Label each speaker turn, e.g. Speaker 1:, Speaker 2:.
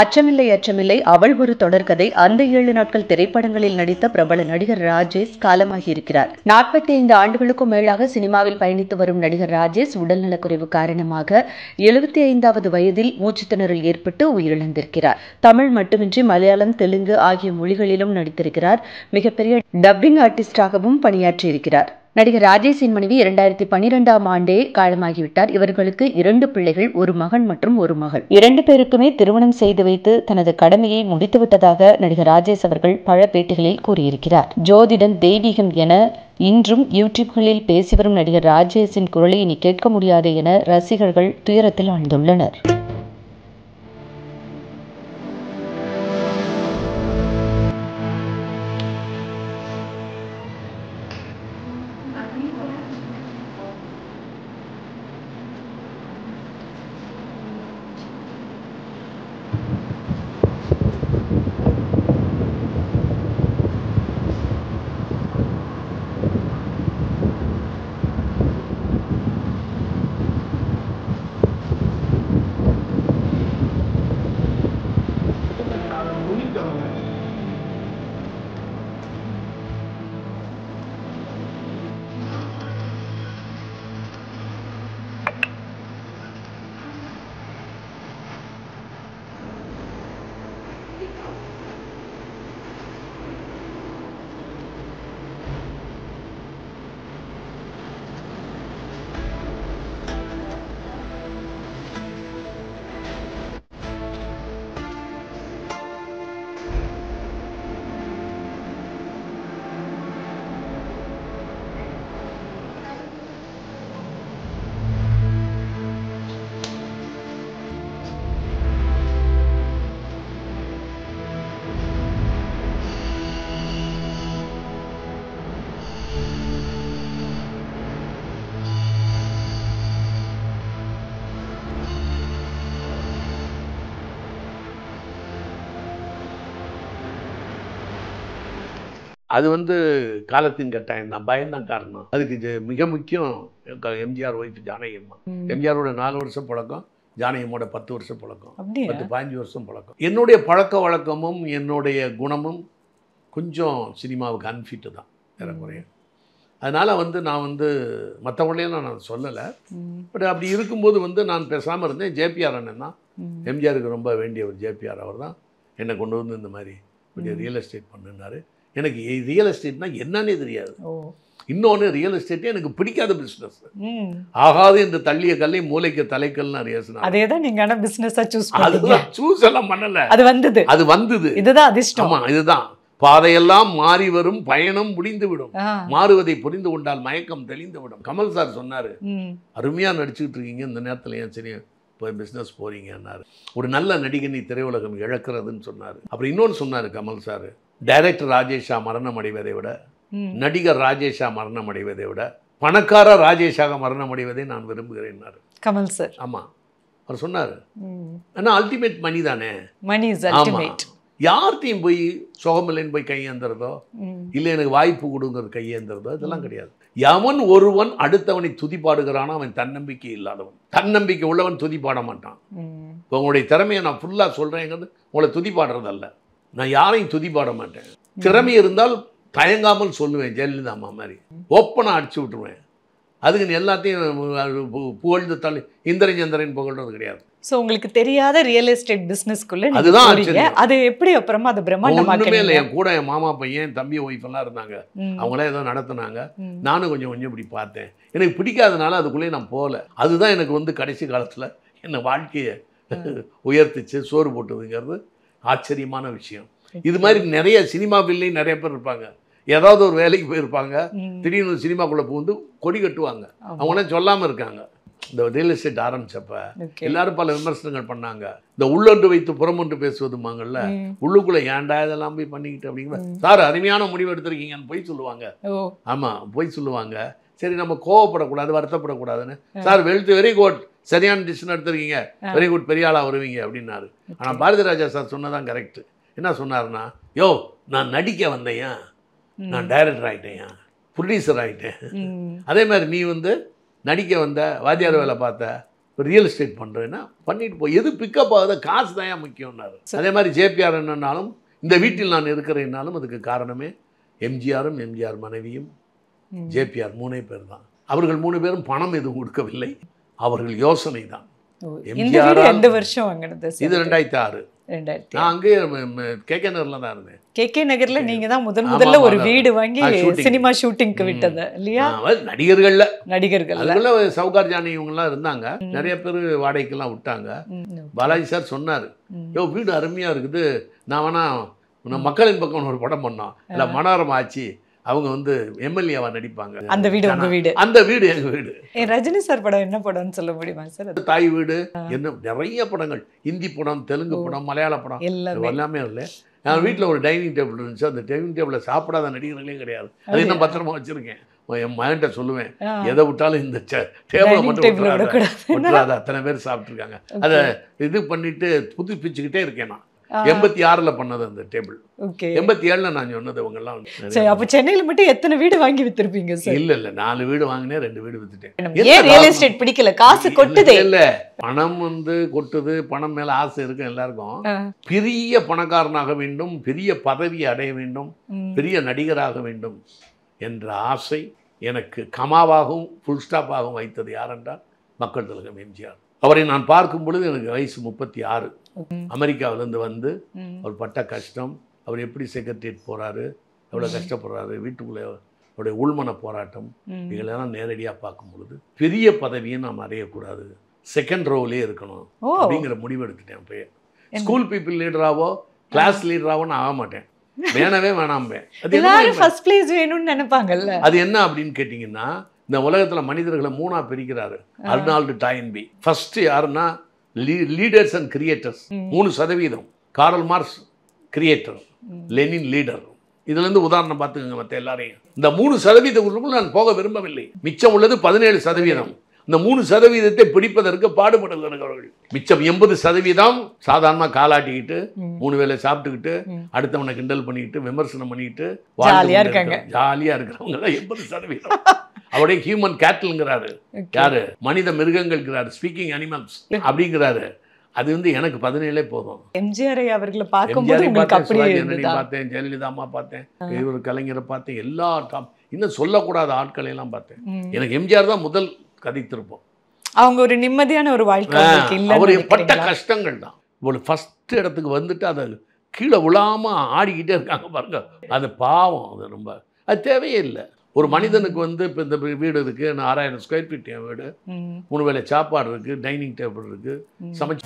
Speaker 1: அச்சமில்லை அச்சமில்லை, அவள் ஒரு தொடர்கதை, அந்த 7 நாட்கள் திரைப்படங்களில் நடித்த பிரபல நடிகர் ராஜேஷ் காலமாகியிருக்கிறார். 45 ஆண்டுகளுக்கும் மேலாக சினிமாவில் பயணித்து வரும் நடிகர் ராஜேஷ் உடல்நலக்குறைவு காரணமாக 75வது வயதில் மூச்சுத்திணறல் ஏற்பட்டு உயிரிழந்திருக்கிறார். தமிழ் மட்டுமின்றி மலையாளம், தெலுங்கு ஆகிய மொழிகளிலும் நடித்திருக்கிறார். மிகப்பெரிய டப்பிங் ஆர்டிஸ்டாகவும் பணியாற்றியிருக்கிறார். நடிகர் ராஜேஷின் மனைவி 2012ஆம் ஆண்டே காலமாகிவிட்டார். இவர்களுக்கு 2 பிள்ளைகள், ஒரு மகன் மற்றும் ஒரு மகள். 2 பேருக்குமே திருமணம் செய்து வைத்து தனது கடமையை முடித்துவிட்டதாக நடிகர் ராஜேஷ் அவர்கள் பல பேட்டிகளில் கூறியிருக்கிறார். ஜோதிடன், தெய்வீகம் என இன்றும் யூடியூப்களில் பேசி வரும் நடிகர் ராஜேஷின் குரலை இனி கேட்க முடியாது என ரசிகர்கள் துயரத்தில் ஆழ்ந்துள்ளனர்.
Speaker 2: அது காலத்தின் கட்டாயம் தான், பயம்தான் காரணம். அதுக்கு மிக முக்கியம் எம்ஜிஆர் ஒய்ஃப் ஜானகி அம்மா. எம்ஜிஆரோட 4 வருஷம் பழக்கம், ஜானகி அம்மாவோட 10 வருஷம் பழக்கம், 10-15 வருஷம் பழக்கம். என்னுடைய பழக்க வழக்கமும் என்னுடைய குணமும் கொஞ்சம் சினிமாவுக்கு அன்ஃபிட்டு தான் ஏறக்குறைய. அதனால் நான் மற்றவங்களையும் நான் சொல்லலை. பட் அப்படி இருக்கும்போது நான் பேசாமல் இருந்தேன். ஜேபிஆர் அண்ணன் தான், எம்ஜிஆருக்கு ரொம்ப வேண்டிய ஒரு ஜேபிஆர் அவர் தான் என்னை கொண்டு வந்து இந்த மாதிரி கொஞ்சம் ரியல் எஸ்டேட் பண்ணுனாரு. எனக்கு ரியல் எஸ்டேட்னா என்னன்னே தெரியாது. இன்னொன்று, ரியல் எஸ்டேட்டே எனக்கு பிடிக்காத பிஸ்னஸ். ஆகாது என்று தள்ளிய கல்லை மூளைக்கு தலைக்கல்னு பேசினா
Speaker 3: அதே தான் நீங்க பிஸ்னஸா சூஸ்
Speaker 2: சூஸ் எல்லாம் பண்ணல, அது வந்தது.
Speaker 3: இதுதான் அதிர்ஷ்டம்.
Speaker 2: ஆமா, இதுதான். பாதையெல்லாம் மாறி வரும், பயணம் முடிந்துவிடும், மாறுவதை புரிந்து கொண்டால் மயக்கம் தெளிந்துவிடும். கமல் சார் சொன்னாரு, அருமையா நடிச்சுக்கிட்டு இருக்கீங்க, இந்த நேரத்தில் ஏன் சரி போய் பிஸ்னஸ் போறீங்கன்னாரு. ஒரு நல்ல நடிகனை திரையுலகம் இழக்கிறதுன்னு சொன்னார். அப்புறம் இன்னொன்று சொன்னார் கமல் சார், டைரக்டர் ராஜேஷா மரணம் அடைவதை விட, நடிகர் ராஜேஷா மரணம் அடைவதை விட, பணக்கார ராஜேஷாக மரணம் அடைவதை நான் விரும்புகிறேன்
Speaker 3: கமல் சார்.
Speaker 2: ஆமா, அவர் சொன்னார். ஏன்னா அல்டிமேட் மணி தானே,
Speaker 3: மணி இஸ் அல்டிமேட்.
Speaker 2: யார்த்தையும் போய் சுகமில்லைன்னு போய் கையேந்துறதோ, இல்லை எனக்கு வாய்ப்பு கொடுங்கிறது கையேந்துறதோ, இதெல்லாம் கிடையாது. எவன் ஒருவன் அடுத்தவனை துதிப்பாடுகிறானோ அவன் தன்னம்பிக்கை இல்லாதவன். தன்னம்பிக்கை உள்ளவன் துதிப்பாட மாட்டான். உங்களுடைய திறமையை நான் ஃபுல்லாக சொல்கிறேங்கிறது உங்களை துதிப்பாடுறதல்ல. நான் யாரையும் துதிப்பாட மாட்டேன். திறமை இருந்தால் தயங்காமல் சொல்லுவேன், ஜெயலலிதா அம்மா மாதிரி ஓப்பனாக அடிச்சு விட்டுருவேன். அதுக்கு எல்லாத்தையும் புகழ்ந்து தள்ளி இந்திரன் சந்திரன் புகழ்றது கிடையாது.
Speaker 3: ஸோ உங்களுக்கு தெரியாத ரியல் எஸ்டேட் பிஸ்னஸ்க்குள்ள
Speaker 2: அதுதான்
Speaker 3: அது எப்படி அப்புறமா அது
Speaker 2: பிரம்மாண்டமாக்கவே இல்லை. என் கூட என் மாமா பையன், என் தம்பி ஒய்ஃப் எல்லாம் இருந்தாங்க. அவங்களாம் ஏதோ நடத்துனாங்க. நானும் கொஞ்சம் கொஞ்சம் இப்படி பார்த்தேன். எனக்கு பிடிக்காதனால அதுக்குள்ளேயே நான் போகல. அதுதான் எனக்கு கடைசி காலத்தில் என்னை வாழ்க்கையை உயர்த்திச்சு, சோறு போட்டதுங்கிறது ஆச்சரியமான விஷயம். இது மாதிரி நிறைய சினிமாவில்லையும் நிறைய பேர் இருப்பாங்க. ஏதாவது ஒரு வேலைக்கு போயிருப்பாங்க, திடீர்னு சினிமாக்குள்ளே புகுந்து கொடி கட்டுவாங்க. அவங்களாம் சொல்லாமல் இருக்காங்க. இந்த ரியல் எஸ்டேட் ஆரம்பிச்சப்ப எல்லாரும் பல விமர்சனங்கள் பண்ணாங்க. இந்த உள்ளொன்று வைத்து புறமொன்று பேசுவதுமாங்கல்ல, உள்ளுக்குள்ள ஏன்டா இதெல்லாம் போய் பண்ணிக்கிட்டு அப்படிங்கிற சார் அருமையான முடிவு எடுத்திருக்கீங்கன்னு போய் சொல்லுவாங்க. ஆமா, போய் சொல்லுவாங்க. சரி, நம்ம கோவப்படக்கூடாது, வருத்தப்படக்கூடாதுன்னு, சார் வெரி குட், சரியான டிசிஷன் எடுத்திருக்கீங்க, வெரி குட், பெரிய ஆளாக வருவீங்க அப்படின்னாரு. ஆனால் பாரதி ராஜா சார் சொன்னதான் கரெக்ட். என்ன சொன்னாருன்னா, யோ நான் நடிக்க வந்தேன், நான் டைரக்டர் ஆகிட்டேன், ப்ரொடியூசர் ஆகிட்டேன். அதே மாதிரி நீ நடிக்க வந்த, வாத்தியார் வேலை பார்த்த, ரியல் எஸ்டேட் பண்ணுறேன்னா பண்ணிட்டு போய் எது பிக்கப் ஆகுதோ காசு தான் முக்கியம்னாரு. அதே மாதிரி ஜேபிஆர் என்னன்னாலும் இந்த வீட்டில் நான் இருக்கிறேன்னாலும் அதுக்கு காரணமே எம்ஜிஆரும் எம்ஜிஆர் மனைவியும் ஜேபிஆர் 3 பேர் தான். அவர்கள் 3 பேரும் பணம் எதுவும் கொடுக்கவில்லை, அவர்கள் யோசனை தான்.
Speaker 3: எந்த வருஷம் வாங்கினது?
Speaker 2: இது 2006. நான் அங்கே கேகே நகர்ல தான் இருந்தேன்.
Speaker 3: கேகே நகர்ல நீங்க தான் முதல்ல ஒரு வீடு வாங்கி சினிமா ஷூட்டிங்க்கு விட்டது இல்லையா? நடிகர்கள்
Speaker 2: சவுகார் ஜானி இவங்கெல்லாம் இருந்தாங்க, நிறைய பேர் வாடகைக்கெல்லாம் விட்டாங்க. பாலாஜி சார் சொன்னார், வீடு அருமையா இருக்குது, நான் வேணா மக்களின் பக்கம் ஒரு படம் பண்ணோம், இல்லை மனோரமா ஆச்சு, அவங்க வந்து எம்எல்ஏவா நடிப்பாங்க.
Speaker 3: அந்த வீடு உங்க வீடு?
Speaker 2: அந்த வீடு எங்க வீடு.
Speaker 3: ரஜினி சார் படம் என்ன படம்னு சொல்ல முடியுமா சார்?
Speaker 2: தாய் வீடு, என்ன நிறைய படங்கள், ஹிந்தி படம், தெலுங்கு படம், மலையாள படம் எல்லாமே இல்லை. என் வீட்டில் ஒரு டைனிங் டேபிள் இருந்துச்சு, அந்த டைனிங் டேபிளில் சாப்பிடாத நடிகர்களே கிடையாது. அது இன்னும் பத்திரமா வச்சிருக்கேன். என் மகன்கிட்ட சொல்லுவேன், எதை விட்டாலும் இந்த டேபிளை மட்டும் விட்டுறாத, அத்தனை பேர் சாப்பிட்ருக்காங்க. அதை இது பண்ணிட்டு புதுப்பிச்சுக்கிட்டே இருக்கேன். நான் 86ல் பண்ணது அந்த டேபிள். 87ல் நான் சொன்னது அவங்க எல்லாம்.
Speaker 3: அப்ப சென்னையில மட்டும் எத்தனை வீடு வாங்கி வித்திருப்பீங்க சார்?
Speaker 2: இல்ல 4 வீடு வாங்கினேன், 2 வீடு வித்துட்டேன்.
Speaker 3: ஏன் ரியல் எஸ்டேட் பிடிக்கல? காசு கொட்டுதே.
Speaker 2: இல்ல பணம் வந்து கொட்டுது, பணம் மேல ஆசை இருக்கு எல்லாருக்கும். பெரிய பணக்காரனாக வேண்டும், பெரிய பதவியை அடைய வேண்டும், பெரிய நடிகராக வேண்டும் என்ற ஆசை எனக்கு கமாவாகவும் ஃபுல் ஸ்டாப்பாகவும் வைத்தது யாரென்றால் மக்கள் திலகம் எம்ஜிஆர். அவரை நான் பார்க்கும் பொழுது எனக்கு வயசு 36. அமெரிக்காவிலேருந்து வந்து அவர் பட்ட கஷ்டம், அவர் எப்படி செக்ரட்டரியேட் போகிறாரு, எவ்வளோ கஷ்டப்படுறாரு, வீட்டுக்குள்ளே அவருடைய உள்மன போராட்டம், இதெல்லாம் நேரடியாக பார்க்கும் பொழுது பெரிய பதவியை நாம் அடையக்கூடாது, செகண்ட் ரோவிலே இருக்கணும் அப்படிங்கிற முடிவு எடுத்துட்டேன். அப்பயே ஸ்கூல் பீப்புள் லீடராவோ கிளாஸ் லீடராவோ நான் ஆக மாட்டேன், வேணவே வேணாம்பேன். அது என்ன அப்படின்னு கேட்டிங்கன்னா, இந்த உலகத்தில் மனிதர்களை 3ஆக பிரிக்கிறாரு அர்னால்டு டாயன்பி. ஃபர்ஸ்ட் யாருன்னா leaders and creators 3%. Karl Marx creator, Lenin leader. இதுலேருந்து உதாரணம் பார்த்துக்கோங்க மற்ற எல்லாரையும். இந்த 3% நான் போக விரும்பவில்லை. மிச்சம் உள்ளது 17%. இந்த 3%ஐ பிடிப்பதற்கு பாடுபடுகிறவர்கள். மிச்சம் 80% சாதாரணமாக காலாட்டிக்கிட்டு 3 வேளை சாப்பிட்டுக்கிட்டு அடுத்தவனை கிண்டல் பண்ணிக்கிட்டு விமர்சனம் பண்ணிக்கிட்டு ஜாலியாக இருக்கிறவங்க தான் 80%. அவருடைய ஹியூமன் கேட்டல்ங்கிறாரு, யாரு மனித மிருகங்கள்ங்கிறாரு, ஸ்பீக்கிங் அனிமல்ஸ் அப்படிங்கிறாரு. அது வந்து எனக்கு 17 போதும்.
Speaker 3: எம்ஜிஆர் அவர்களை பார்க்கும்போது
Speaker 2: பார்த்தேன், ஜெயலலிதா அம்மா பார்த்தேன், இவர் கலைஞரை பார்த்தேன், எல்லா இன்னும் சொல்லக்கூடாத ஆட்களை எல்லாம் பார்த்தேன். எனக்கு எம்ஜிஆர் தான் முதல் கதைத்திருப்போம்.
Speaker 3: அவங்க ஒரு நிம்மதியான ஒரு வாழ்க்கை,
Speaker 2: அவர் பட்ட கஷ்டங்கள் தான். ஒரு ஃபர்ஸ்ட் இடத்துக்கு வந்துட்டு அதை கீழே விழாம ஆடிக்கிட்டே இருக்காங்க பாருங்க, அது பாவம். அது ரொம்ப அது தேவையே இல்லை. ஒரு மனிதனுக்கு வந்து இப்போ இந்த வீடு இருக்குது, 6000 ஸ்கொயர் ஃபீட் என் வீடு, 3 வேளை சாப்பாடு இருக்குது, டைனிங் டேபிள் இருக்குது, சமைச்சு